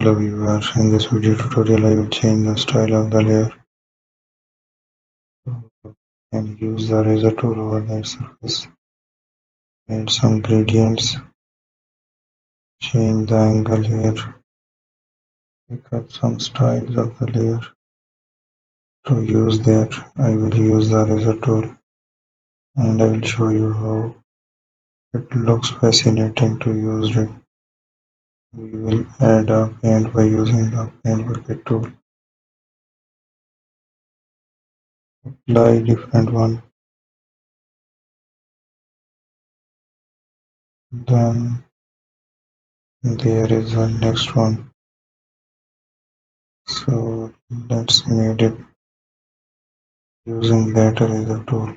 Hello viewers, in this video tutorial I will change the style of the layer and use the razor tool over that surface. Add some gradients, change the angle here, pick up some styles of the layer. To use that I will use the razor tool and I will show you how it looks fascinating to use it. We will add a paint by using the paint bucket tool. Apply different one. Then there is the next one. So let's made it using that eraser tool.